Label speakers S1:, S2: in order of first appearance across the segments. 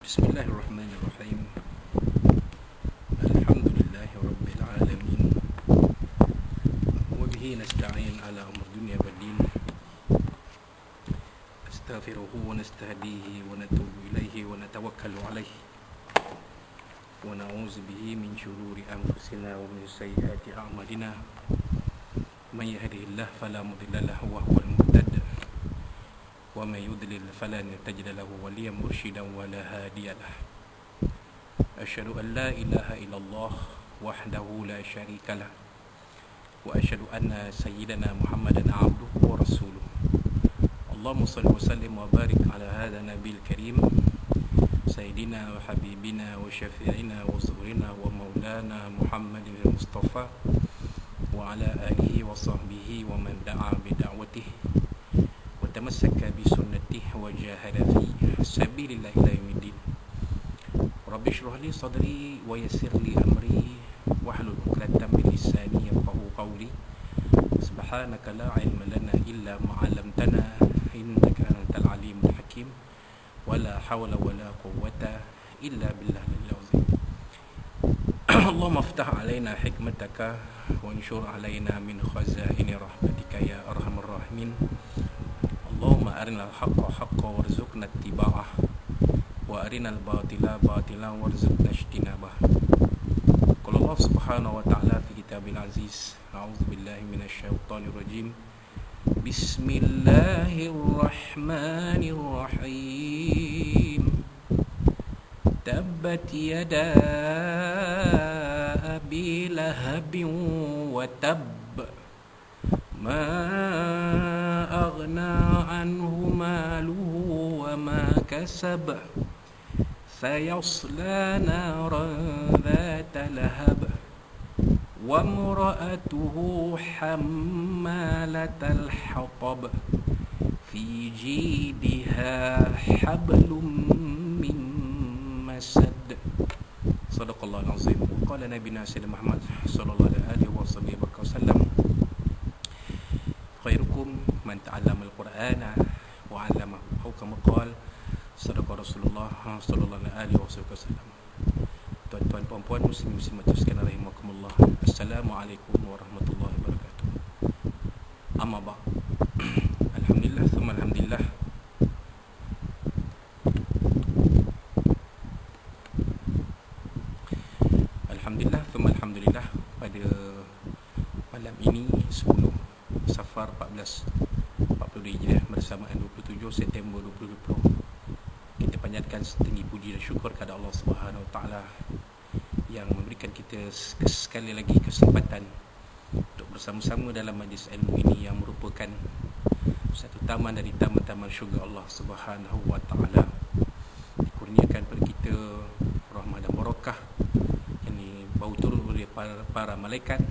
S1: Bismillahirrahmanirrahim. Alhamdulillahi rabbil alamin. Wa bihi nasta'in ala umur dunya wad din. Astaghfiruhu wa nastahdihi wa natubu ilaihi wa natawakkalu alaihi. Wa na'udzu bihi min shururi anfusina wa min sayyiati a'malina. Man yahdihillahu fala mudilla lahu wa huwal muhtad. ومن يضلل فلن تجد له وليا مرشدا ولا هاديا له. أشهد أن لا إله إلا الله وحده لا شريك له وأشهد أن سيدنا محمدا عبده ورسوله. اللهم صل وسلم وبارك على هذا النبي الكريم سيدنا وحبيبنا وشفيعنا وزهرنا ومولانا محمد المصطفى وعلى آله وصحبه ومن دعا بدعوته تمسك بسنته وجاهد في سبيل الله إلى يوم الدين. رب اشرح لي صدري ويسر لي أمري واحلل عقدة من لساني يفقهوا قولي. سبحانك لا علم لنا إلا ما علمتنا إنك أنت العليم الحكيم ولا حول ولا قوة إلا بالله العظيم. اللهم افتح علينا حكمتك وانشر علينا من خزائن رحمتك يا أرحم الراحمين. اللهم أرنا الحق حقا وارزقنا اتباعه وأرنا الباطل باطلا وارزقنا اجتنابه. قال الله سبحانه وتعالى في كتابه العزيز: أعوذ بالله من الشيطان الرجيم. بسم الله الرحمن الرحيم. تبت يدا أبي لهب وتب ما أغنى عنه ماله وما كسب سيصلى نارا ذات لهب وامرأته حمالة الحطب في جيدها حبل من مسد. صدق الله العظيم. قال نبينا سيدنا محمد صلى الله عليه وسلم: خيركم من تعلم القرآن وعلمه أو كما قال صدق Rasulullah sallallahu alaihi wasallam. Tuan-tuan puan-puan muslim-muslimat sekalian rahimakumullah. Assalamualaikum warahmatullahi wabarakatuh. Amma ba'd. Alhamdulillah thumma alhamdulillah. Alhamdulillah thumma alhamdulillah, pada malam ini 10 Safar 1442 Hijriah bersamaan 27 September 2020, kita panjatkan setinggi puji dan syukur kepada Allah Subhanahu Wa Taala yang memberikan kita sekali lagi kesempatan untuk bersama-sama dalam majlis ilmu ini yang merupakan satu taman dari taman-taman syurga Allah Subhanahu Wa Taala. Dikurniakan kepada kita rahmat dan barakah yang dibawa turun oleh para malaikat,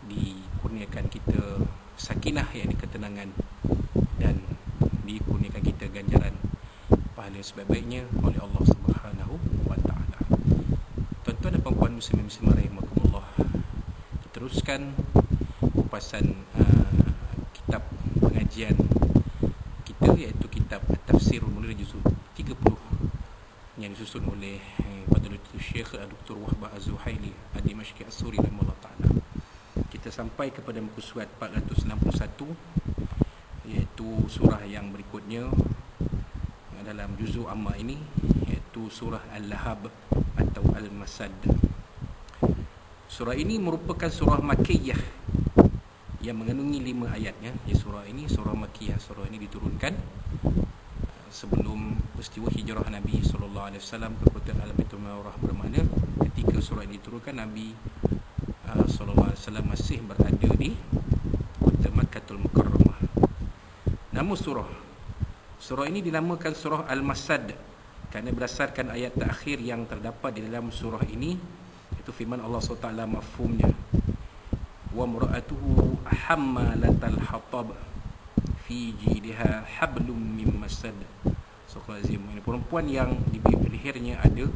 S1: dikurniakan kita sakinah, yakni ketenangan, dan dikurniakan kita ganjaran pahala sebaik-baiknya oleh Allah Subhanahu wa taala. Tuan-tuan dan puan-puan muslimin rahimakumullah, kita teruskan kupasan kitab pengajian kita, iaitu kitab Tafsirul Munir juzuk 30 yang disusun oleh Fadilatul Syekh Dr. Wahbah Az-Zuhaili Ad-Dimashqi As-Suri rahimahullah taala. Kita sampai kepada muka surat 461, iaitu surah yang berikutnya dalam juzuk amma ini, iaitu surah Al-Lahab atau Al-Masad. Surah ini merupakan surah Makkiyah yang mengandungi 5 ayatnya. Surah ini surah Makkiyah. Surah ini diturunkan sebelum peristiwa hijrah Nabi SAW ke kota Al-Baitul Munawwarah, bermakna ketika surah ini diturunkan, Nabi sallallahu alaihi wasallam masih berada di kota Makkahul Mukarramah. Nama surah ini dinamakan surah Al-Masad kerana berdasarkan ayat terakhir yang terdapat di dalam surah ini, itu firman Allah SWT mafhumnya: wa mura'atuhu hammalatal hatab fi jidha hablum min masad. Ini perempuan yang di lehernya ada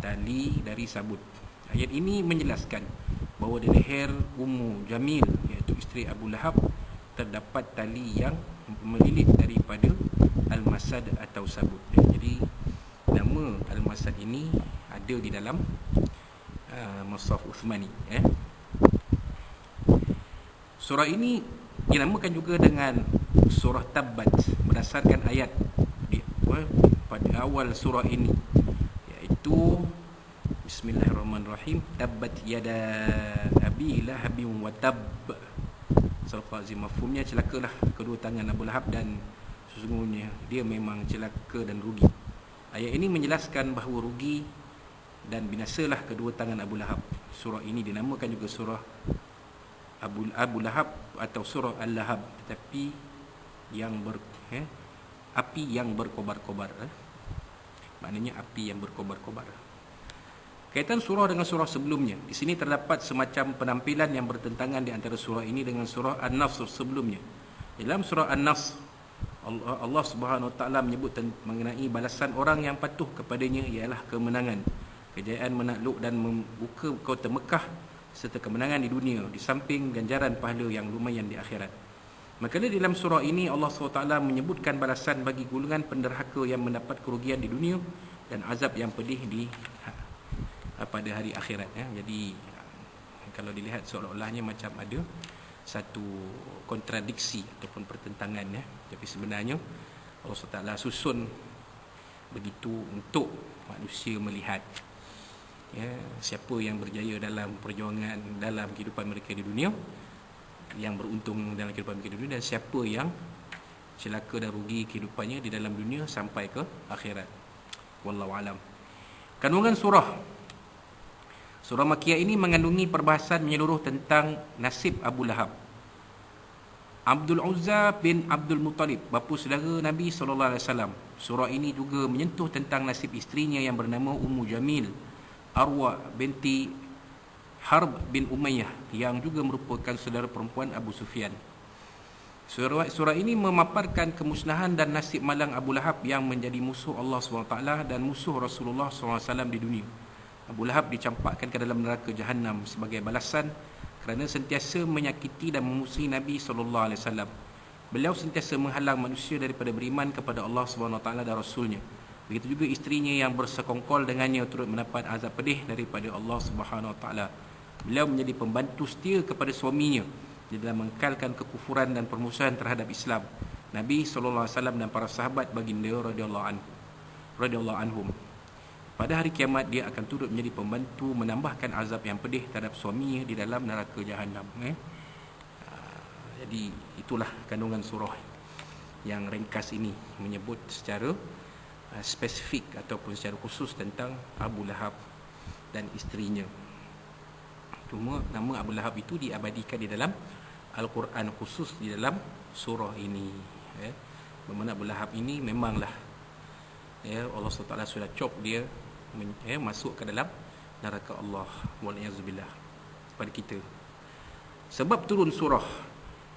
S1: tali dari sabut. Ayat ini menjelaskan bahawa di leher Ummu Jamil, iaitu isteri Abu Lahab, terdapat tali yang melilit daripada al-masad atau sabut. Jadi nama nama Al-Masad ini ada di dalam Mushaf Uthmani. Surah ini dinamakan juga dengan surah Tabbat berdasarkan ayat pada awal surah ini, iaitu Bismillahirrahmanirrahim, Tabbat yada abi lahabin wa tab. Surah Azim, mafhumnya celakalah kedua tangan Abu Lahab dan sesungguhnya dia memang celaka dan rugi. Ayat ini menjelaskan bahawa rugi dan binasalah kedua tangan Abu Lahab. Surah ini dinamakan juga surah Abu Lahab atau surah Al-Lahab, tetapi yang api yang berkobar-kobar. Maknanya api yang berkobar-kobar. Kaitan surah dengan surah sebelumnya, di sini terdapat semacam penampilan yang bertentangan di antara surah ini dengan surah An-Nasr sebelumnya. Dalam surah An-Nasr, Allah Subhanahu Wa Taala menyebut mengenai balasan orang yang patuh kepadanya ialah kemenangan, kejayaan menakluk dan membuka kota Mekah serta kemenangan di dunia, di samping ganjaran pahala yang lumayan di akhirat. Maka dalam surah ini Allah SWT menyebutkan balasan bagi golongan penderhaka yang mendapat kerugian di dunia dan azab yang pedih pada hari akhirat. Jadi kalau dilihat seolah-olahnya macam ada satu kontradiksi ataupun pertentangan, tapi sebenarnya Allah SWT susun begitu untuk manusia melihat siapa yang berjaya dalam perjuangan dalam kehidupan mereka di dunia, yang beruntung dalam kehidupan mereka di dunia, dan siapa yang celaka dan rugi kehidupannya di dalam dunia sampai ke akhirat. Wallahu alam. Kandungan surah Makkiyah ini mengandungi perbahasan menyeluruh tentang nasib Abu Lahab. Abdul Uzza bin Abdul Muttalib, bapa saudara Nabi SAW. Surah ini juga menyentuh tentang nasib isterinya yang bernama Ummu Jamil, Arwa binti Harb bin Umayyah, yang juga merupakan saudara perempuan Abu Sufyan. Surah ini memaparkan kemusnahan dan nasib malang Abu Lahab yang menjadi musuh Allah SWT dan musuh Rasulullah SAW di dunia. Abu Lahab dicampakkan ke dalam neraka Jahannam sebagai balasan kerana sentiasa menyakiti dan memusuhi Nabi SAW. Beliau sentiasa menghalang manusia daripada beriman kepada Allah SWT dan Rasulnya. Begitu juga isterinya yang bersekongkol dengannya turut mendapat azab pedih daripada Allah SWT. Beliau menjadi pembantu setia kepada suaminya di dalam mengekalkan kekufuran dan permusuhan terhadap Islam, Nabi SAW dan para sahabat baginda radhiyallahu anhum. Pada hari kiamat dia akan turut menjadi pembantu menambahkan azab yang pedih terhadap suaminya di dalam neraka Jahannam. Jadi itulah kandungan surah yang ringkas ini menyebut secara spesifik ataupun secara khusus tentang Abu Lahab dan isterinya. Cuma nama Abu Lahab itu diabadikan di dalam Al-Quran, khusus di dalam surah ini. Bermakna Abu Lahab ini memanglah Allah SWT sudah cop dia masuk ke dalam neraka Allah, wa'alaikumsalam, pada kita. Sebab turun surah,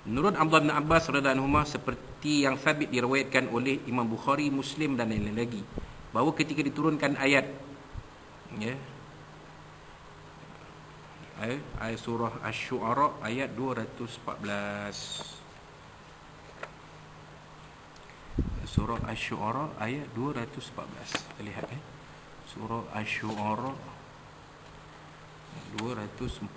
S1: menurut Abdullah bin Abbas radhiyallahu anhu, seperti yang sabit diriwayatkan oleh Imam Bukhari, Muslim dan lain-lain lagi, bahawa ketika diturunkan ayat ayat surah Asy-Syu'ara ayat 214. Surah Asy-Syu'ara ayat 214. Kita lihat Surah Asy-Syu'ara 214.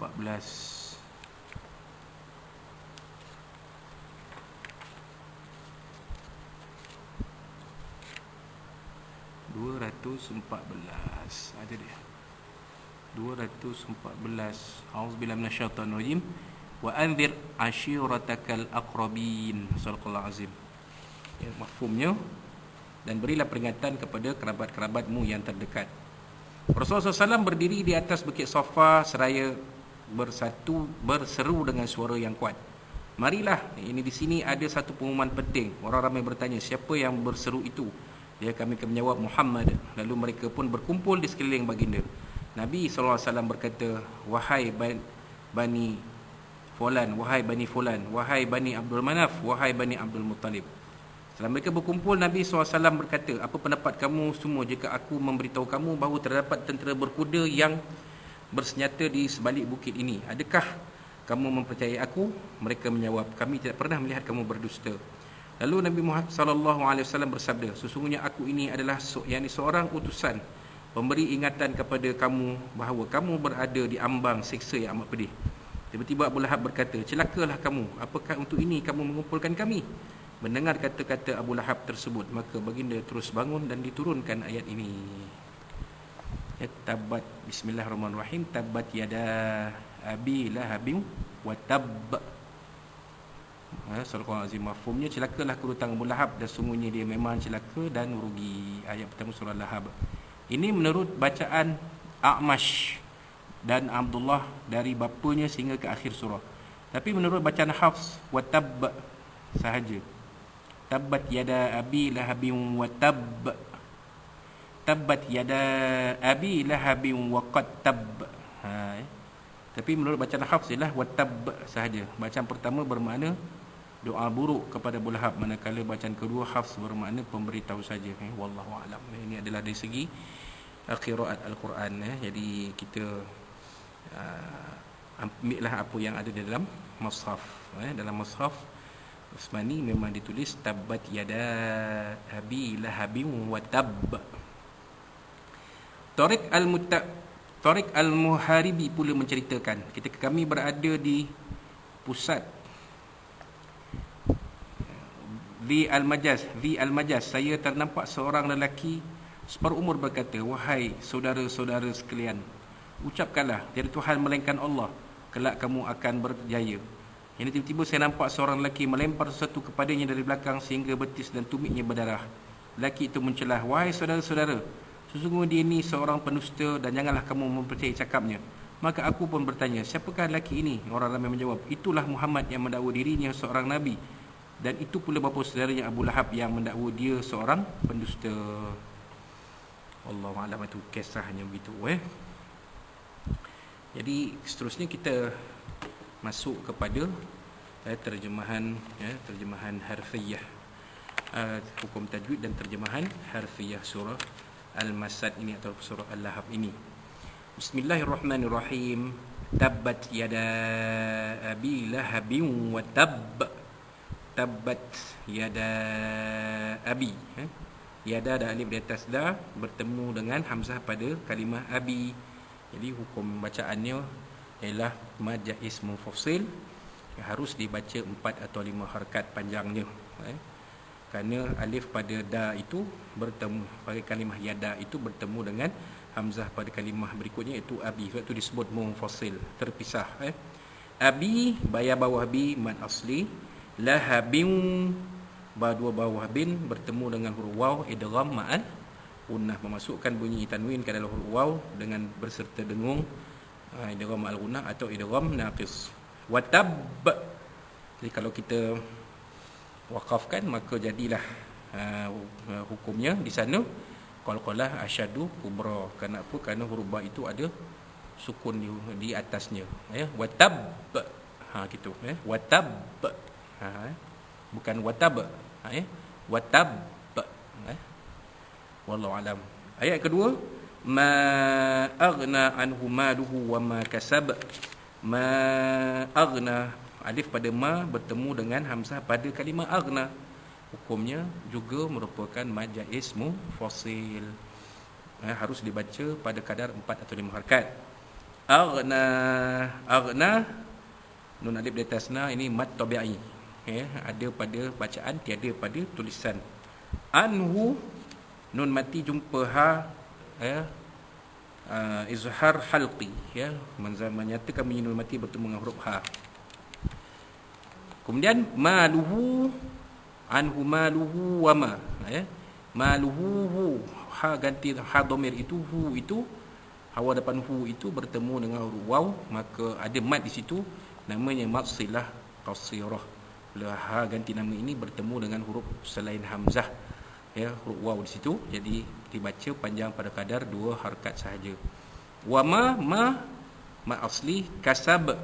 S1: Ada dia 214. A'udzubillahi minasyaitonir rajim. Wa anzir ashiratakal aqrabin. Sadaqallahu azim. Mafhumnya, dan berilah peringatan kepada kerabat-kerabatmu yang terdekat. Rasulullah SAW berdiri di atas Bukit Safa seraya berseru dengan suara yang kuat. Marilah, ini di sini ada satu pengumuman penting. Orang ramai bertanya, siapa yang berseru itu? Kami akan menjawab, Muhammad. Lalu mereka pun berkumpul di sekeliling baginda. Nabi SAW berkata, wahai Bani Fulan, wahai Bani Fulan, wahai Bani Abdul Manaf, wahai Bani Abdul Muttalib. Setelah mereka berkumpul, Nabi SAW berkata, apa pendapat kamu semua jika aku memberitahu kamu bahawa terdapat tentera berkuda yang bersenjata di sebalik bukit ini? Adakah kamu mempercayai aku? Mereka menjawab, kami tidak pernah melihat kamu berdusta. Lalu Nabi Muhammad sallallahu alaihi wasallam bersabda, sesungguhnya aku ini adalah seorang utusan pemberi ingatan kepada kamu bahawa kamu berada di ambang siksa yang amat pedih. Tiba-tiba Abu Lahab berkata, celakalah kamu, apakah untuk ini kamu mengumpulkan kami? Mendengar kata-kata Abu Lahab tersebut, maka baginda terus bangun dan diturunkan ayat ini. Tabat, bismillahirrahmanirrahim, tabat yada abi lahabin wa tabb. Surah Al-Azim, mafhumnya celakalah kedua tangan Abu Lahab dan sungguhnya dia memang celaka dan rugi. Ayat pertama surah Lahab. Ini menurut bacaan A'mash dan Abdullah dari bapanya sehingga ke akhir surah. Tapi menurut bacaan Hafs, wa tabb sahaja. Tabbat yada abi lahabin wa tabb. Tabbat yada abi lahabin wa qad tabb. Tapi menurut bacaan Hafs ialah wa tabb sahaja. Bacaan pertama bermakna doa buruk kepada Abu Lahab, manakala bacaan kedua Hafs bermakna pemberitahu saja. Wallahu a'lam. Ini adalah dari segi qiraat al-Quran. Jadi kita ambillah apa yang ada di dalam mushaf. Dalam mushaf Utsmani memang ditulis tabbat yada abi lahabin wa tabb. Tariq al-Muharibi pula menceritakan, ketika kami berada di pusat Di Al-Majaz, saya ternampak seorang lelaki separuh umur berkata, wahai saudara-saudara sekalian, ucapkanlah tiada Tuhan melainkan Allah, kelak kamu akan berjaya. Yang tiba-tiba saya nampak seorang lelaki melempar sesuatu kepadanya dari belakang sehingga betis dan tumitnya berdarah. Lelaki itu mencelah, wahai saudara-saudara, sesungguhnya dia ini seorang pendusta dan janganlah kamu mempercayai cakapnya. Maka aku pun bertanya, siapakah lelaki ini? Orang ramai menjawab, itulah Muhammad yang mendakwa dirinya seorang Nabi. Dan itu pula bapa saudaranya Abu Lahab yang mendakwa dia seorang pendusta. Wallahu a'lam. Itu kisahnya begitu. Jadi seterusnya kita masuk kepada terjemahan harfiah, hukum tajwid dan terjemahan harfiah surah Al-Masad ini atau surah Al-Lahab ini. Bismillahirrahmanirrahim. Tabbat yada abi lahabin wa tabb. Tabbat yada abi. Yada dan alif di atas da bertemu dengan hamzah pada kalimah abi. Jadi hukum bacaannya ialah mad jaiz munfasil, harus dibaca 4 atau 5 harakat panjangnya. Kerana alif pada da itu bertemu pada kalimah yada itu bertemu dengan hamzah pada kalimah berikutnya iaitu abi. Sebab itu disebut munfasil, terpisah. Abi bayar bawah bi mad asli. Lahabin dua bawah bin bertemu dengan huruf waw idgham ma'al gunnah, memasukkan bunyi tanwin ke dalam huruf waw dengan berserta dengung, idgham ma'al gunnah atau idgham naqis. Wa tabb, jadi kalau kita waqafkan maka jadilah hukumnya di sana qalqalah asyadu kubra. Kenapa? Kerana huruf ba itu ada sukun di atasnya. Wa tabb, gitu. Wa tabb, bukan watab, watab. Wallahu alam. Ayat kedua, ma aghna anhu maluhu wa ma kasab. Ma aghna, alif pada ma bertemu dengan hamzah pada kalimah aghna, hukumnya juga merupakan mad jaiz munfasil, harus dibaca pada kadar 4 atau 5 harakat. Aghna nun alif di atas na ini mad tabi'i. Ada pada bacaan, tiada pada tulisan. Anhu nun mati jumpa ha, izhar halqi, menyatakan bunyi nun mati bertemu dengan huruf ha. Kemudian maluhu, anhu maluhu wa ma, maluhu, ha ganti ha dhamir itu, hu itu hawa depan hu itu bertemu dengan huruf waw, maka ada mad di situ, namanya mad silah qasirah. Ha ganti nama ini bertemu dengan huruf selain hamzah, huruf waw di situ, jadi dibaca panjang pada kadar 2 harakat sahaja. Wa ma asli kasab,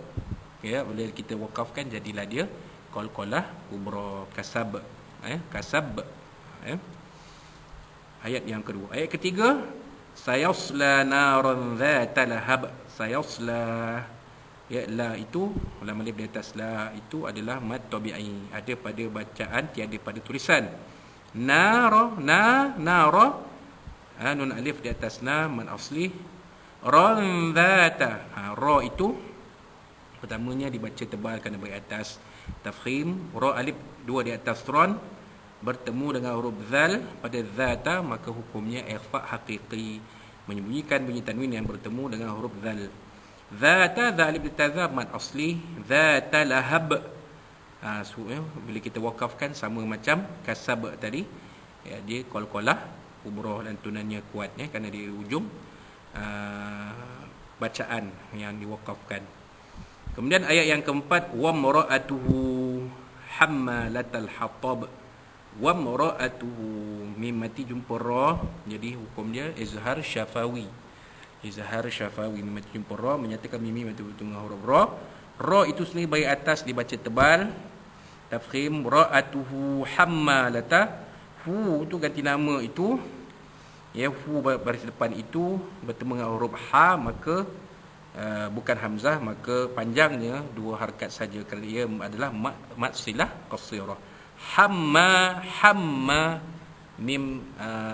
S1: boleh kita wakafkan jadilah dia qalqalah kubra, kasab, kasab. Ayat yang kedua. Ayat ketiga, sayasla naran dzata lahab. Sayasla, Ya, la itu, lam alif di atas la itu adalah mad tabi'i, ada pada bacaan, tiada pada tulisan. Nara, nara, nun alif di atas na, mad asli. Ran dhata, ra itu pertamanya dibaca tebal kerana bagi atas tafkhim. Ra alif dua di atas ron bertemu dengan huruf zal pada dhata, maka hukumnya ikhfa haqiqi, menyembunyikan bunyi tanwin yang bertemu dengan huruf zal. Dhata, dha alif ditazab mad asli. Dhata lahab, bila kita wakafkan sama macam kasab tadi, ya, dia qalqalah kubra, lantunannya kuat, ya, kerana di ujung bacaan yang diwakafkan. Kemudian ayat yang keempat, wa mara'atuhu hammalatal hatab. Wa mara'atuhu, mim mati jumpa ra, jadi hukum dia izhar syafawi. Izhar syafawi, mim mati jumpa ra, menyatakan mim mati dengan huruf ra. Ra itu sendiri bagi atas dibaca tebal, tafkhim. Ra'atuhu hammalata, hu tu ganti nama itu, ya, hu baris depan itu bertemu dengan huruf ha, maka bukan hamzah, maka panjangnya dua harakat saja kerana ia adalah mad silah qasirah. Hamma, hamma, mim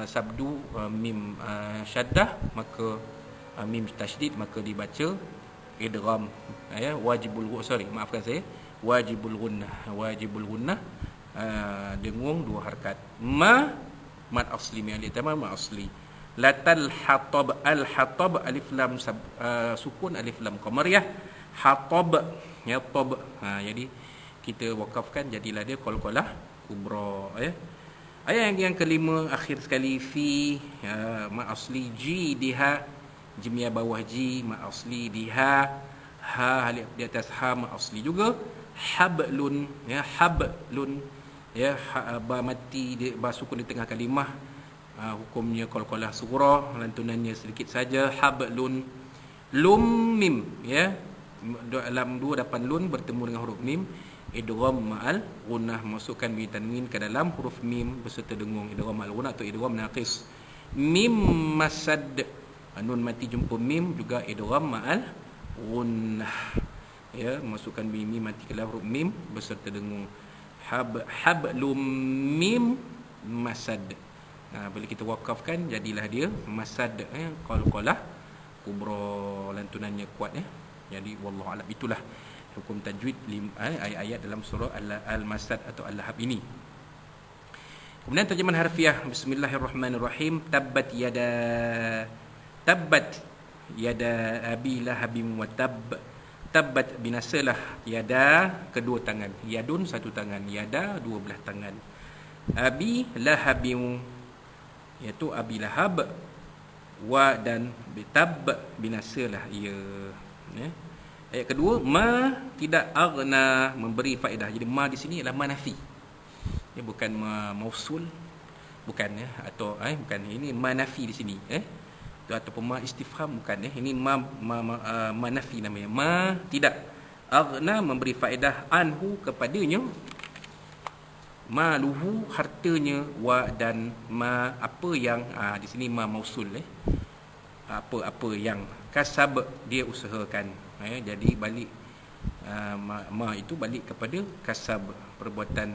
S1: sabdu, mim syaddah, maka mim tasydid, maka dibaca idgham, ya, maafkan saya, wajibul gunnah, dengung dua harakat. Ma mad asli, min alif tamam mad asli. Latal hatab, al hatab alif lam sukun, alif lam qamariyah. Hatab, ya, tab, jadi kita wakafkan, jadilah dia qalqalah kubra, ya. Ayat yang kelima akhir sekali, fi, mad asli. Ji diha, jimia bawah ji, mad asli. Diha, ha alif di atas ha, mad asli juga. Hablun, ya, hablun, ya, ba mati, ba sukun di tengah kalimah, hukumnya qalqalah sughra, lantunannya sedikit saja. Hablun. Lum mim, ya, lam dua depan lun bertemu dengan huruf mim, idgham ma'al gunnah, masukkan bunyi tanwin ke dalam huruf mim beserta dengung, idgham ma'al gunnah atau idgham naqis. Mim masad, nun mati jumpa mim juga idgham ma'al gunnah, ya, masukkan bunyi mim mati ke dalam huruf mim beserta dengung. Hablum mim masad, bila kita wakafkan jadilah dia masad, ya, qalqalah kubra, lantunannya kuat, ya. Jadi wallahu a'lam, itulah hukum tajwid ayat-ayat dalam surah Al-Masad atau Al-Lahab ini. Kemudian terjemahan harfiah, bismillahirrahmanirrahim. Tabbat yada abi lahabim wa tabb. Tabbat, binasalah, yada kedua tangan, yadun satu tangan, yada dua belah tangan. Abi lahabim, iaitu abi lahab, wa dan tab, binasalah ia, ya. Ayat kedua, ma tidak aghna, memberi faedah. Jadi ma di sini adalah ma nafi, dia bukan ma mausul, bukan, ya, atau bukan, ini ma nafi di sini, ataupun ma istifham, bukan, ya. Ini ma nafi namanya. Ma tidak, aghna memberi faedah, anhu kepadanya, maluhu hartanya, wa dan ma apa yang, di sini ma mausul, apa yang, kasab dia usahakan, jadi balik ma itu balik kepada kasab, perbuatan,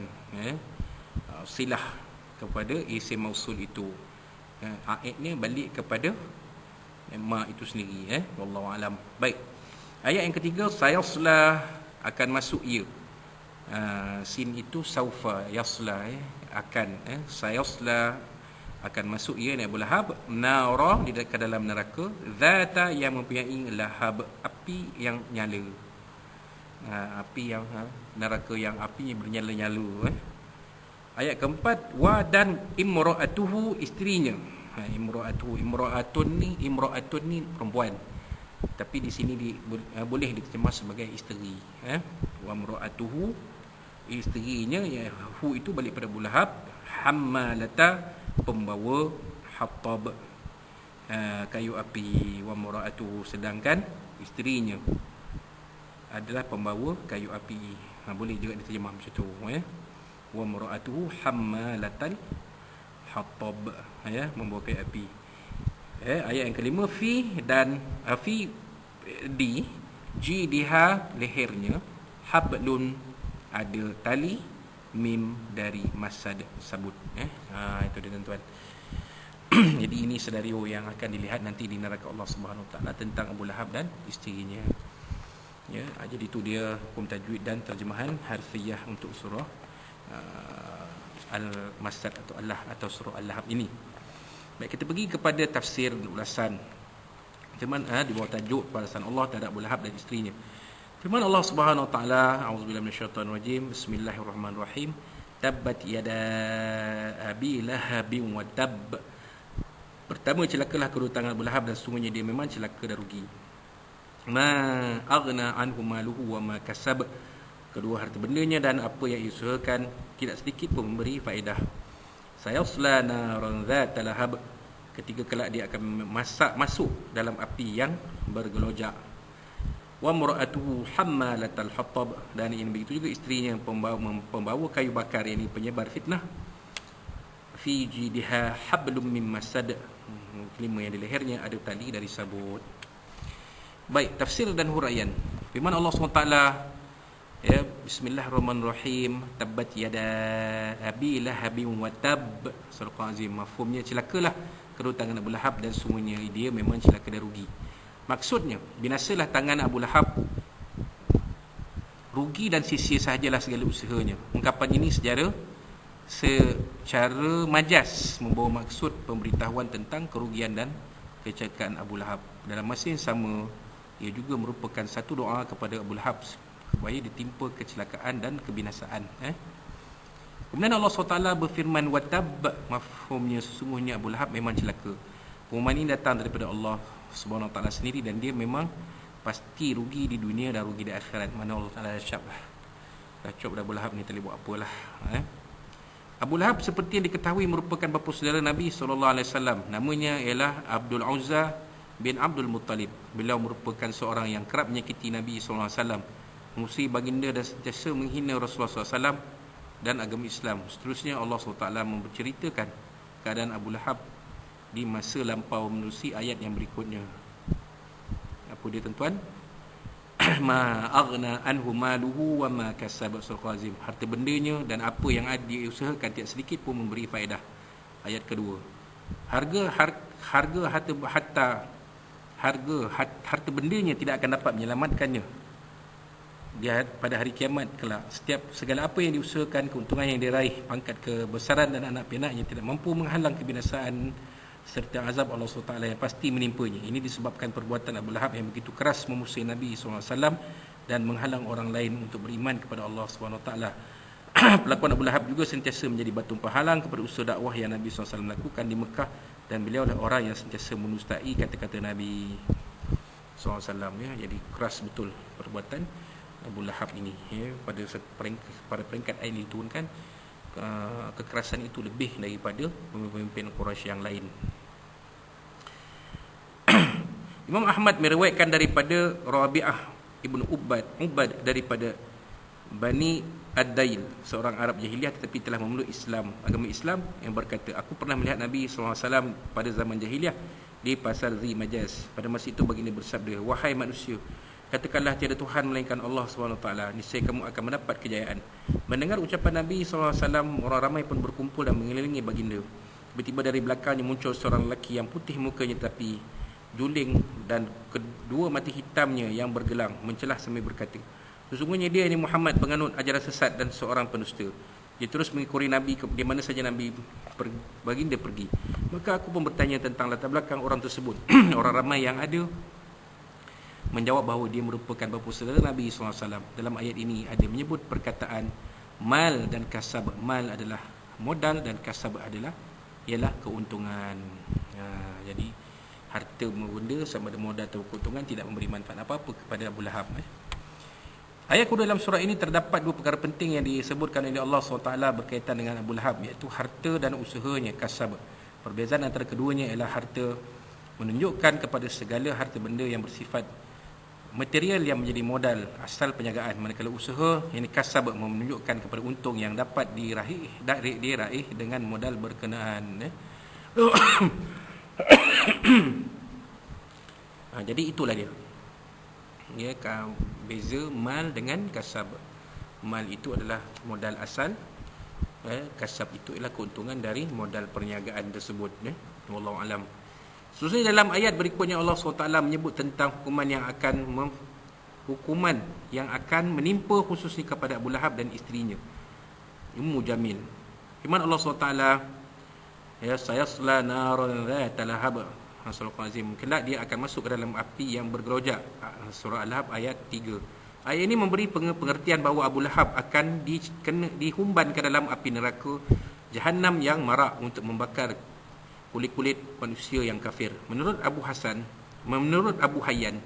S1: silah kepada isim mausul itu, aidnya balik kepada ma itu sendiri, wallahu alam. Baik, ayat yang ketiga, sayaslah, akan masuk ia, sin itu saufa, yasla, akan, sayasla, akan masuk ia, Abu Lahab, nara, di dalam neraka, zata, yang mempunyai lahab, api yang nyala, api yang, neraka yang apinya bernyala-nyala. Ayat keempat, wa dan imra'atuhu, isterinya. Imra'atun ni perempuan, tapi di sini boleh diterjemah sebagai isteri, wa imra'atuhu, isterinya, ya, hu itu balik pada Abu Lahab. Hammalata, pembawa hatab, kayu api. Wa mura'atuhu, sedangkan isterinya adalah pembawa kayu api, boleh juga diterjemah macam tu, ya. Wa mura'atuhu hammalatal hatab, membawa kayu api. Ayat yang kelima, fi dan fi di Jidiha, lehernya. Hablun, ada tali. Mim, dari masad, sabut. Itu dia tuan-tuan. Jadi ini senario yang akan dilihat nanti di neraka Allah Subhanahu Wa Taala tentang Abu Lahab dan isterinya. Ya, jadi itu dia hukum tajwid dan terjemahan harfiah untuk surah Al-Masad atau Allah atau surah Al-Lahab ini. Baik, kita pergi kepada tafsir ulasan. Firman di bawah tajuk balasan Allah terhadap Abu Lahab dan isterinya. Firman Allah Subhanahu Wa Taala, a'udzubillahi minasyaitonir rajim. Bismillahirrahmanirrahim. Tabbat yada abi lahabin wa tabb. Pertama, celakalah kedua tangan Abu Lahab dan sesungguhnya dia memang celaka dan rugi. Ma aghna anhu maluhu wa ma kasab. Kedua harta bendanya dan apa yang ia usahakan tidak sedikit pun memberi faedah. Sayasla naran dzata lahab. Ketika kelak dia akan masuk dalam api yang bergelojak. Wa mar'atuhu hammalatal hatab, dan ini begitu juga isterinya pembawa kayu bakar, ini penyebar fitnah. Fi jidiha hablum min masad. Kelima, yang di lehernya ada tali dari sabut. Baik, tafsir dan huraian. Firman Allah SWT, ya, Bismillahirrahmanirrahim. Tabbat yada abi lahabin wa tab. Surah Azim. Mafhumnya, celakalah kedua tangan Abu Lahab dan sungguhnya dia memang celaka dan rugi. Maksudnya, binasalah tangan Abu Lahab, rugi dan sia-sia sahajalah segala usahanya. Ungkapan ini secara majas membawa maksud pemberitahuan tentang kerugian dan kecelakaan Abu Lahab. Dalam masa yang sama, ia juga merupakan satu doa kepada Abu Lahab supaya ditimpa kecelakaan dan kebinasaan. Kemudian Allah SWT berfirman, watab, mafhumnya sesungguhnya Abu Lahab memang celaka. Pengumuman ini datang daripada Allah Subhanahu Wa Taala sendiri, dan dia memang pasti rugi di dunia dan rugi di akhirat. Mana Allah Taala syab lah. Dah cop dah Abu Lahab ni, tak boleh buat apalah. Abu Lahab seperti yang diketahui merupakan bapa saudara Nabi SAW. Namanya ialah Abdul Uzza bin Abdul Muttalib. Beliau merupakan seorang yang kerap menyakiti Nabi SAW, memusuhi baginda dan sentiasa menghina Rasulullah SAW dan agama Islam. Seterusnya Allah SWT menceritakan keadaan Abu Lahab di masa lampau menerusi ayat yang berikutnya. Apa dia tuan-tuan? Ma aghna anhu maluhu wa ma kasab. Surah Azim. Harta bendanya dan apa yang dia usahakan tidak sedikit pun memberi faedah. Ayat kedua. Harta bendanya tidak akan dapat menyelamatkannya dia pada hari kiamat kelak. Segala apa yang diusahakan, keuntungan yang diraih, pangkat kebesaran dan anak pinaknya tidak mampu menghalang kebinasaan serta azab Allah SWT yang pasti menimpanya. Ini disebabkan perbuatan Abu Lahab yang begitu keras memusuhi Nabi SAW dan menghalang orang lain untuk beriman kepada Allah SWT. Pelakuan Abu Lahab juga sentiasa menjadi batu penghalang kepada usaha dakwah yang Nabi SAW lakukan di Mekah, dan beliau adalah orang yang sentiasa mendustai kata-kata Nabi SAW. Jadi keras betul perbuatan Abu Lahab ini. Pada peringkat ayat diturunkan, kekerasan itu lebih daripada pemimpin Quraisy yang lain. Imam Ahmad meriwayatkan daripada Rabi'ah ibnu Ubad daripada Bani Ad-Dail, seorang Arab jahiliah tetapi telah memeluk agama Islam, yang berkata, aku pernah melihat Nabi SAW pada zaman jahiliah di pasar Zi Majaz. Pada masa itu baginda bersabda, wahai manusia, katakanlah tiada Tuhan melainkan Allah SWT, niscaya kamu akan mendapat kejayaan. Mendengar ucapan Nabi SAW, orang ramai pun berkumpul dan mengelilingi baginda. Tiba-tiba dari belakangnya muncul seorang lelaki yang putih mukanya tetapi juling, dan kedua mata hitamnya yang bergelang, mencelah sambil berkata, sesungguhnya dia ini Muhammad, penganut ajaran sesat dan seorang pendusta. Dia terus mengikuti Nabi di mana saja Nabi baginda pergi. Maka aku pun bertanya tentang latar belakang orang tersebut. Orang ramai yang ada menjawab bahawa dia merupakan bapa saudara Nabi SAW. Dalam ayat ini ada menyebut perkataan mal dan kasab. Mal adalah modal dan kasab ialah keuntungan. Jadi harta benda sama ada modal atau keuntungan tidak memberi manfaat apa-apa kepada Abu Lahab. Ayat kedua dalam surah ini terdapat dua perkara penting yang disebutkan oleh Allah SWT berkaitan dengan Abu Lahab, iaitu harta dan usahanya, kasab. Perbezaan antara keduanya ialah harta menunjukkan kepada segala harta benda yang bersifat material yang menjadi modal asal penjagaan, manakala usaha yang kasab menunjukkan kepada untung yang dapat diraih dengan modal berkenaan. Jadi itulah dia. Ya, beza mal dengan kasab. Mal itu adalah modal asal, kasab itu ialah keuntungan dari modal perniagaan tersebut. Wallahu alam. Seterusnya dalam ayat berikutnya Allah SWT menyebut tentang hukuman yang akan menimpa khususnya kepada Abu Lahab dan isterinya Ummu Jamil. Firman Allah SWT, ya, sayasla naran dzata lahab. Surah Al-Azim, kelak dia akan masuk ke dalam api yang bergerojak. Surah Al-Lahab ayat 3. Ayat ini memberi pengertian bahawa Abu Lahab akan dihumban ke dalam api neraka Jahannam yang marak untuk membakar kulit-kulit manusia yang kafir. Menurut Abu Hayyan,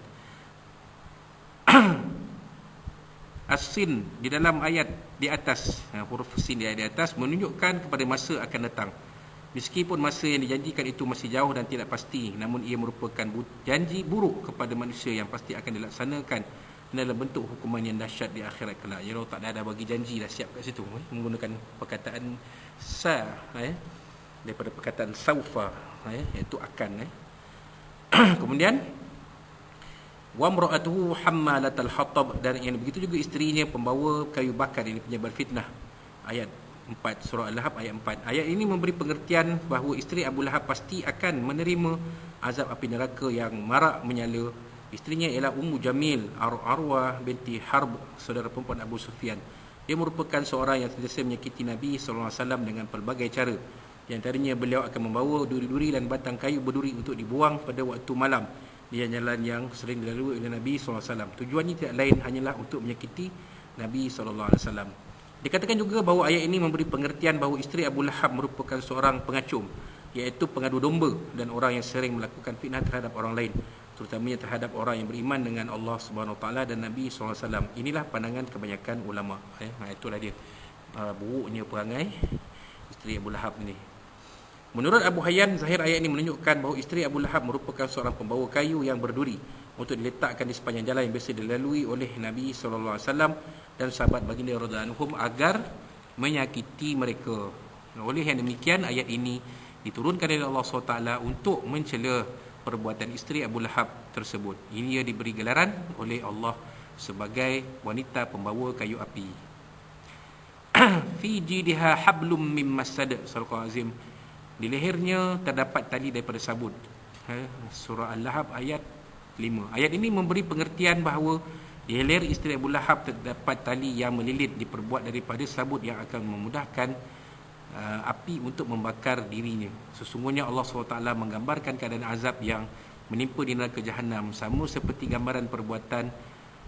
S1: as-sin di dalam ayat di atas, huruf sin di ayat di atas menunjukkan kepada masa akan datang. Meskipun masa yang dijanjikan itu masih jauh dan tidak pasti, namun ia merupakan janji buruk kepada manusia yang pasti akan dilaksanakan dalam bentuk hukuman yang dahsyat di akhirat kelak. Ya, Allah tak ada bagi janji dah siap kat situ, menggunakan perkataan daripada perkataan saufa, iaitu akan. Kemudian wa imra'atuhu hammalatal hatab, dan yang begitu juga isterinya pembawa kayu bakar, ini penyebar fitnah. Ayat 4 surah Al-Lahab ayat 4. Ayat ini memberi pengertian bahawa isteri Abu Lahab pasti akan menerima azab api neraka yang marak menyala. Isterinya ialah Ummu Jamil Arwah binti Harb, saudara perempuan Abu Sufyan. Dia merupakan seorang yang sentiasa menyakiti Nabi SAW dengan pelbagai cara. Di antaranya beliau akan membawa duri-duri dan batang kayu berduri untuk dibuang pada waktu malam di jalan yang sering dilalui oleh Nabi SAW. Tujuannya tidak lain hanyalah untuk menyakiti Nabi SAW. Dikatakan juga bahawa ayat ini memberi pengertian bahawa isteri Abu Lahab merupakan seorang pengacung, iaitu pengadu domba dan orang yang sering melakukan fitnah terhadap orang lain, terutamanya terhadap orang yang beriman dengan Allah Subhanahu Wa Taala dan Nabi SAW. Inilah pandangan kebanyakan ulama. Itulah dia buruknya perangai isteri Abu Lahab ini. Menurut Abu Hayyan, zahir ayat ini menunjukkan bahawa isteri Abu Lahab merupakan seorang pembawa kayu yang berduri untuk diletakkan di sepanjang jalan yang biasa dilalui oleh Nabi SAW dan sahabat baginda radhiyallahu anhum agar menyakiti mereka. Oleh yang demikian, ayat ini diturunkan oleh Allah SWT untuk mencela perbuatan isteri Abu Lahab tersebut. Ini ia diberi gelaran oleh Allah sebagai wanita pembawa kayu api. Fi jidha hablum mim masad, surah Al-Azim. Di lehernya terdapat tali daripada sabut. Surah Al-Lahab ayat 5. Ayat ini memberi pengertian bahawa di leher isteri Abu Lahab terdapat tali yang melilit diperbuat daripada sabut yang akan memudahkan api untuk membakar dirinya. Sesungguhnya Allah SWT menggambarkan keadaan azab yang menimpa di neraka Jahannam sama seperti gambaran perbuatan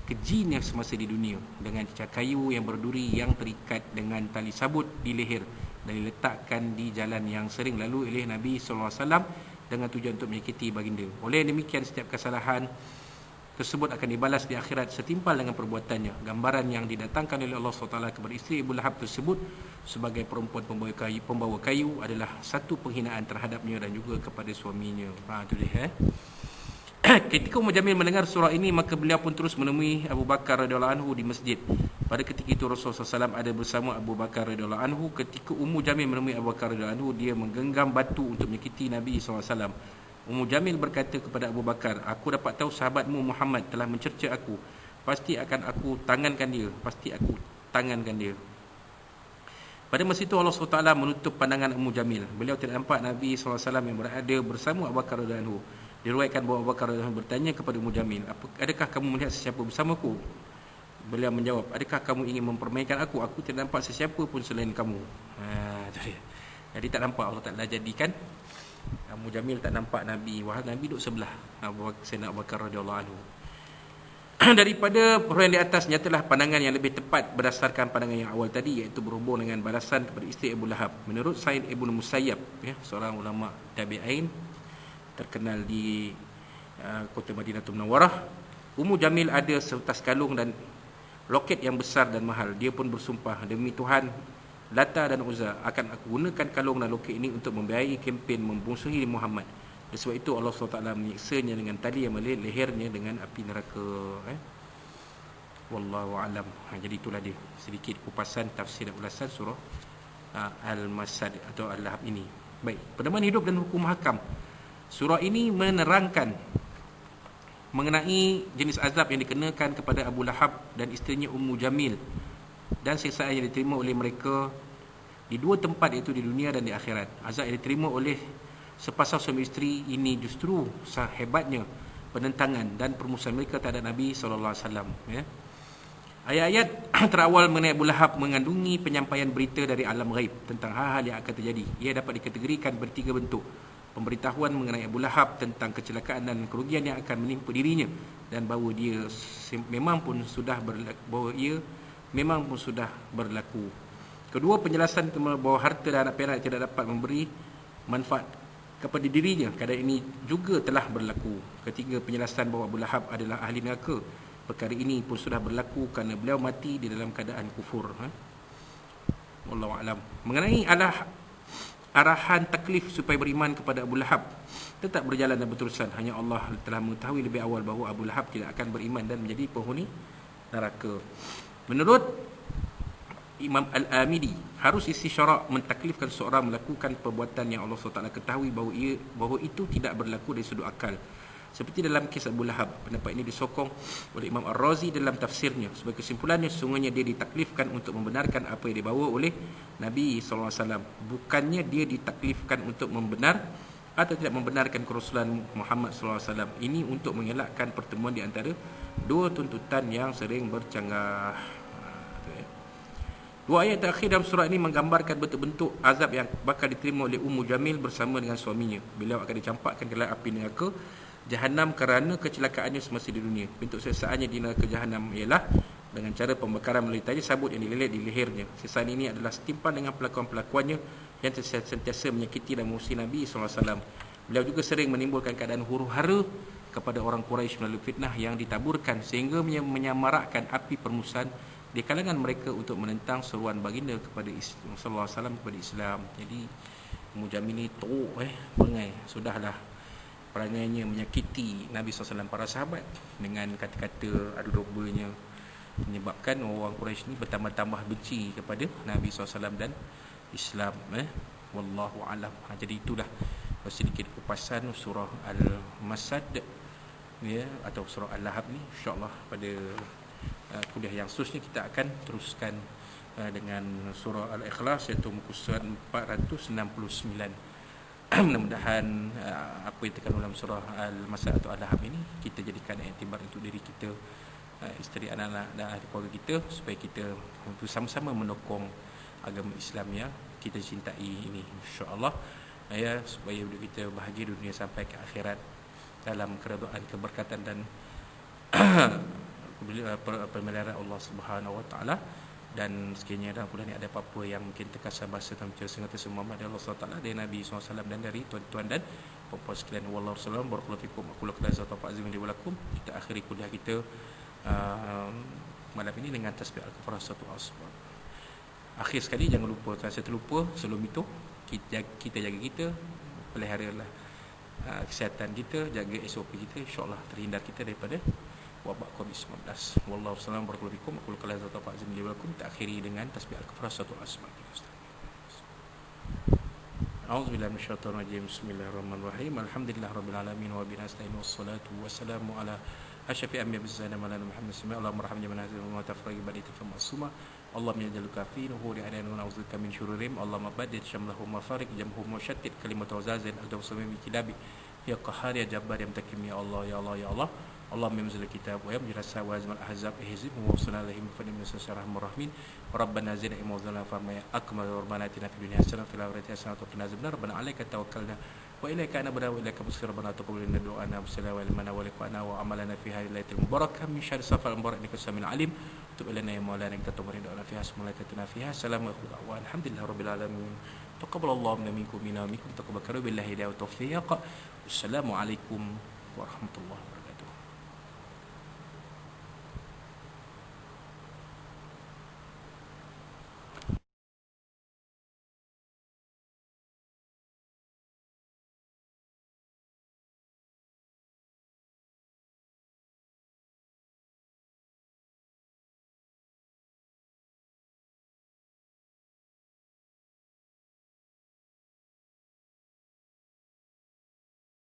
S1: kejinya semasa di dunia, dengan cecah kayu yang berduri yang terikat dengan tali sabut di leher dan diletakkan di jalan yang sering lalu oleh Nabi SAW dengan tujuan untuk menyakiti baginda. Oleh demikian, setiap kesalahan tersebut akan dibalas di akhirat setimpal dengan perbuatannya. Gambaran yang didatangkan oleh Allah SWT kepada isteri Abu Lahab tersebut sebagai perempuan pembawa kayu adalah satu penghinaan terhadapnya dan juga kepada suaminya. Itu dia. Ketika Ummu Jamil mendengar surah ini, maka beliau pun terus menemui Abu Bakar radhiyallahu anhu di masjid. Pada ketika itu Rasulullah SAW ada bersama Abu Bakar radhiyallahu anhu. Ketika Ummu Jamil menemui Abu Bakar radhiyallahu anhu, dia menggenggam batu untuk menyakiti Nabi SAW. Ummu Jamil berkata kepada Abu Bakar, "Aku dapat tahu sahabatmu Muhammad telah mencerca aku. Pasti aku tangankan dia." Pada masa itu Allah SWT menutup pandangan Ummu Jamil. Beliau tidak nampak Nabi SAW yang berada bersama Abu Bakar radhiyallahu anhu. Diriwayatkan bahawa Abu Bakar radhiyallahu anhu bertanya kepada Ummu Jamil, "Adakah kamu melihat sesiapa bersamaku?" Beliau menjawab, "Adakah kamu ingin mempermainkan aku? Aku tidak nampak sesiapa pun selain kamu." Jadi tak nampak, Allah Ta'ala jadikan Ummu Jamil tak nampak Nabi. Wahai Nabi duduk sebelah Sayyidina Abu Bakar radhiyallahu anhu. Daripada perhubungan di atas, nyatalah pandangan yang lebih tepat berdasarkan pandangan yang awal tadi, iaitu berhubung dengan balasan kepada isteri Abu Lahab. Menurut Sa'id Ibn Musayyab, seorang ulama tabi'in terkenal di kota Madinatul Munawwarah, Ummu Jamil ada setas kalung dan loket yang besar dan mahal. Dia pun bersumpah, "Demi Tuhan Lata dan Uzza, akan aku gunakan kalung dan loket ini untuk membiayai kempen membungsuhi Muhammad." Oleh sebab itu Allah SWT menyiksanya dengan tali yang melilit lehernya dengan api neraka. Wallahu alam. Jadi itulah dia sedikit kupasan tafsir dan ulasan surah Al-Masad atau Al-Lahab ini. Baik, pedoman hidup dan hukum hakam. Surah ini menerangkan mengenai jenis azab yang dikenakan kepada Abu Lahab dan isterinya Ummu Jamil dan siksaan yang diterima oleh mereka di dua tempat, iaitu di dunia dan di akhirat. Azab yang diterima oleh sepasang suami isteri ini justru hebatnya penentangan dan permusuhan mereka terhadap Nabi SAW. Ya. Ayat-ayat terawal mengenai Abu Lahab mengandungi penyampaian berita dari alam ghaib tentang hal-hal yang akan terjadi. Ia dapat dikategorikan bertiga bentuk. Pemberitahuan mengenai Abu Lahab tentang kecelakaan dan kerugian yang akan menimpa dirinya dan bahawa ia memang pun sudah berlaku. Kedua, penjelasan bahawa harta dan anak pianak tidak dapat memberi manfaat kepada dirinya, keadaan ini juga telah berlaku. Ketiga, penjelasan bahawa Abu Lahab adalah ahli neraka. Perkara ini pun sudah berlaku kerana beliau mati di dalam keadaan kufur. Wallahu a'lam. Mengenai arahan taklif supaya beriman kepada Abu Lahab tetap berjalan dan berterusan. Hanya Allah telah mengetahui lebih awal bahawa Abu Lahab tidak akan beriman dan menjadi penghuni neraka. Menurut Imam Al-Amidi, harus istisyara mentaklifkan seorang melakukan perbuatan yang Allah SWT ketahui bahawa itu tidak berlaku dari sudut akal. Seperti dalam kes Abu Lahab, pendapat ini disokong oleh Imam Ar-Razi dalam tafsirnya. Sebagai kesimpulannya, sesungguhnya dia ditaklifkan untuk membenarkan apa yang dibawa oleh Nabi SAW. Bukannya dia ditaklifkan untuk membenar atau tidak membenarkan kerasulan Muhammad SAW. Ini untuk mengelakkan pertemuan di antara dua tuntutan yang sering bercanggah. Dua ayat terakhir dalam surah ini menggambarkan bentuk-bentuk azab yang bakal diterima oleh Ummu Jamil bersama dengan suaminya. Beliau akan dicampakkan ke dalam api neraka Jahannam kerana kecelakaannya semasa di dunia. Bentuk siksaannya di neraka Jahannam ialah dengan cara pembakaran melalui taji sabut yang dililit di lehernya. Siksaan ini adalah setimpal dengan pelakuan-pelakuannya yang sentiasa menyakiti dan memusuhi Nabi SAW. Beliau juga sering menimbulkan keadaan huru-hara kepada orang Quraisy melalui fitnah yang ditaburkan sehingga menyamarakkan api permusuhan di kalangan mereka untuk menentang seruan baginda kepada Sallallahu Alaihi Wasallam kepada Islam. Jadi Ummu Jamil ni teruk perangai. Sudahlah perangainya menyakiti Nabi SAW, para sahabat dengan kata-kata adu dombanya, menyebabkan orang Quraisy ni bertambah-tambah benci kepada Nabi SAW dan Islam. Wallahu alam. Jadi itulah sedikit kupasan surah Al-Masad, ya, atau surah Al-Lahab ni. InsyaAllah pada kuliah yang seterusnya kita akan teruskan dengan surah Al-Ikhlas, iaitu muka surat 469. Mudah-mudahan apa yang terkandung dalam surah Al-Masad atau Al-Lahab ini kita jadikan iktibar untuk diri kita, isteri, anak-anak dan ahli keluarga kita, supaya kita bersama-sama menokong agama Islam yang kita cintai ini, insya-Allah, ya, supaya hidup kita bahagia dunia sampai ke akhirat dalam keredaan, keberkatan dan pemeliharaan Allah Subhanahu Wa Taala. Dan sekiranya dalam bulan ini ada apa-apa yang mungkin terkasar bahasa dalam cerita singkat Muhammad Allah SWT dari Nabi SAW dan dari tuan-tuan dan puan-puan sekalian, wallahu a'lam, barakallahu fikum, aku lakukan azza wa ta'ala walakum. Kita akhiri kuliah kita malam ini dengan tasbih al-kafaratul asghar. Akhir sekali, jangan lupa, kalau saya terlupa sebelum itu, kita jaga kita, peliharalah kesihatan kita, jaga SOP kita, insya-Allah terhindar kita daripada wabak COVID-19. Wallahu a'lam, barakallahu fikum, aku lakukan azza wa ta'ala walakum. Kita akhiri dengan tasbih al-kafaratul asghar. A'udzubillahi minasyaitonir rajim. Bismillahirrahmanirrahim. Alhamdulillahirabbil alamin wa bihi nasta'in wassalatu wassalamu ala asyrafil anbiya'i waz mursalin Muhammad sallallahu alaihi wasallam. Allahumma arhamna min hadhihi wa tafrij badita fa masuma. Allahumma yaj'alka fi nuhuri adan wa na'udzubika min syururihim. Allahumma baddid syamlahum wa farik jamhum wa shattit kalimatu wazazin al-dawsami bi kilabi ya qahhar ya jabbar ya mutakim ya Allah ya Allah ya Allah. Allahumma muzil kitab wa yamjil as-sawa azmal ahzab ihzib wa sallallahu fa inna sasarahum rahmin. Rabbana zidna imazana farma ya akmal rabbana atina fid dunya hasanah wa fil akhirati hasanah wa qina adzabannar. Rabbana 'alaika tawakkalna wa ilaika nabda wa ilaika musir. Rabbana taqabbal minna du'ana wa sallallahu alaihi wa liqana wa amalana fi hadhihi lailatul mubarakah min syahri safar mubarak innaka samil alim. Tub ilana ya maulana innaka tawwabur rahim. Fiha asmalaikatuna fiha salamun wa alhamdulillahi rabbil alamin. Taqabbalallahu minkum minna wa minkum taqabbal billahi wa tawfiq. Assalamu alaikum warahmatullahi wabarakatuh.